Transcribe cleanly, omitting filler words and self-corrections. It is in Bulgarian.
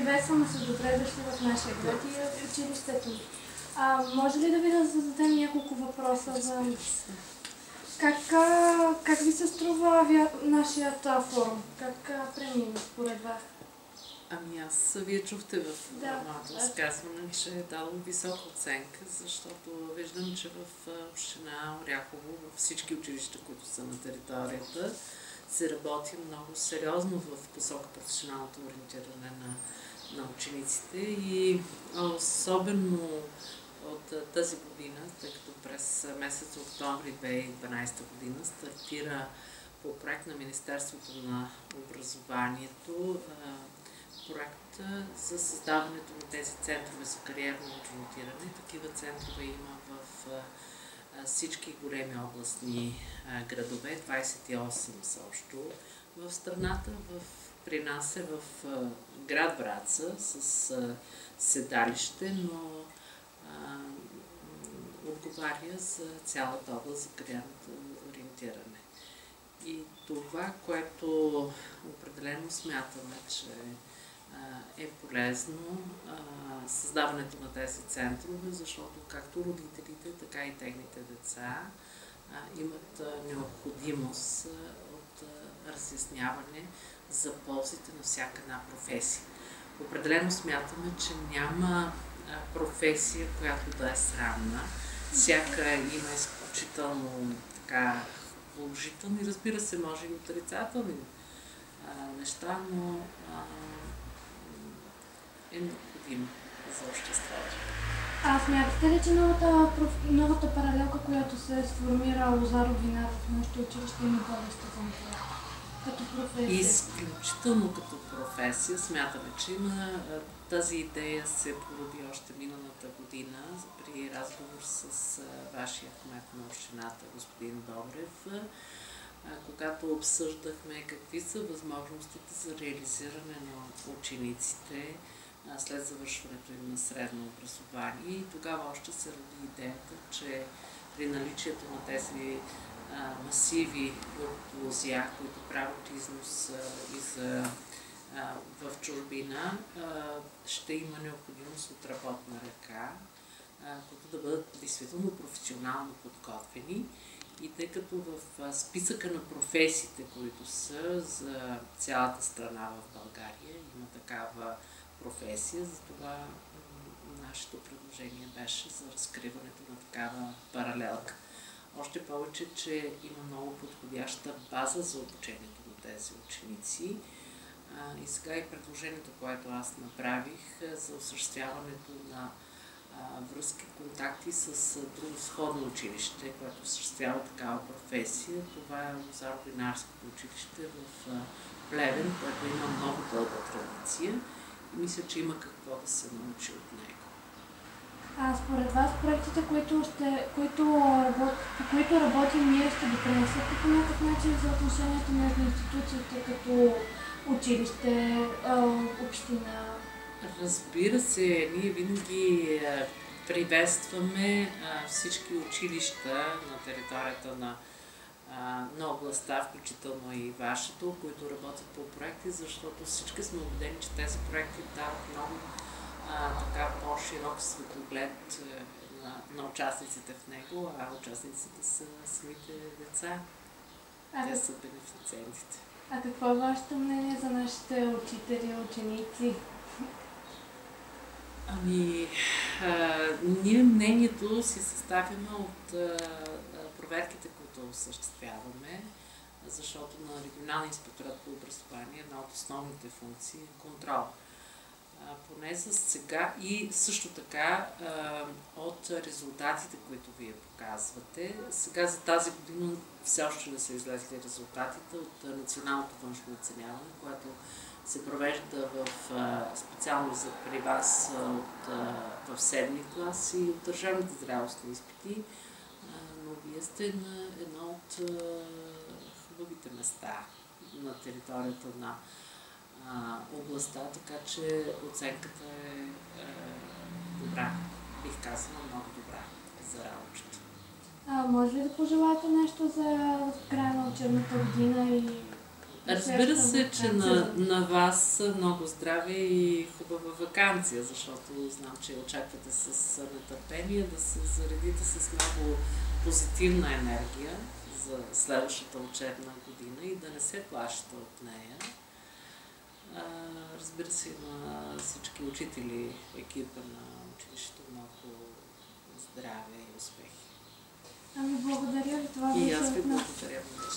приветстваме се, добре дошли в нашия град и в училището. Може ли да ви да зададем няколко въпроса за как ви се струва нашият форум? Как премина според вас? Аз вие чухте в моето изказване, че е дало висока оценка, защото виждам, че в община Оряхово, във всички училища, които са на територията, се работи много сериозно в посока професионалното ориентиране на учениците и особено от тази година, тъй като през месец октомври 2012 година стартира по проект на Министерството на образованието проект за създаването на тези центрове за кариерно ориентиране. Такива центрове има в всички големи областни градове, 28 са общо в страната. При нас е в град Враца с седалище, но отговаря за цялата област за кариерното ориентиране. И това, което определено смятаме, че е полезно създаването на тези центрове, защото както родителите, така и техните деца имат необходимост от разясняване за ползите на всяка една професия. Определено смятаме, че няма професия, която да е срамна. Всяка има изключително положителни, разбира се, може и отрицателни неща, но е необходимо за обществото. Смятате ли, че новата паралелка, която се сформира Лозаро-Винар в нашето училище, има бъдеще за това като професия? Изключително като професия. Смятаме, че има. Тази идея се породи още миналата година при разговор с вашия кмет на общината, господин Добрев, когато обсъждахме какви са възможностите за реализиране на учениците след завършването им на средно образование. И тогава още се роди идеята, че при наличието на тези масиви от лозя, които правят износ в чужбина, ще има необходимост от работна ръка, които да бъдат действително професионално подготвени. И тъй като в списъка на професиите, които са за цялата страна в България, има такава професия, затова нашето предложение беше за разкриването на такава паралелка. Още повече, че има много подходяща база за обучението на тези ученици. И сега и предложението, което аз направих за осъществяването на връзки, контакти с друго сходно училище, което осъществява такава професия. Това е Лозаро-Винарското училище в Плевен, което има много дълга традиция и мисля, че има какво да се научи от него. Според вас проектите, по които работим ние, ще допринесат по някакъв начин за отношението между институциите като училище, община? Разбира се, ние винаги приветстваме всички училища на територията на областта, включително и вашето, които работят по проекти, защото всички сме убедени, че тези проекти дават много по-широк светоглед на участниците в него, а участниците са самите деца. Те са бенефициентите. Какво е вашето мнение за нашите учители и ученици? Ние мнението си съставяме от проверките, които осъществяваме, защото на регионалния инспекторат по образование една от основните функции е контрол. Поне за сега и също така от резултатите, които вие показвате. Сега за тази година все още не са излезли резултатите от националното външно оценяване, което се провежда специално при вас в 7-ми клас и от държавните зрелостни изпити, но вие сте на едно от хубавите места на територията на областта, така че оценката е добра, бих казала много добра за работата. Може ли да пожелаете нещо за края на учебната година и Разбира се, че на вас много здраве и хубава ваканция, защото знам, че очаквате с нетърпение да се заредите с много позитивна енергия за следващата учебна година и да не се плашите от нея. Разбира се, на всички учители, екипа на училището, много здраве и успехи. Ами благодаря ви, това и аз ви благодаря много.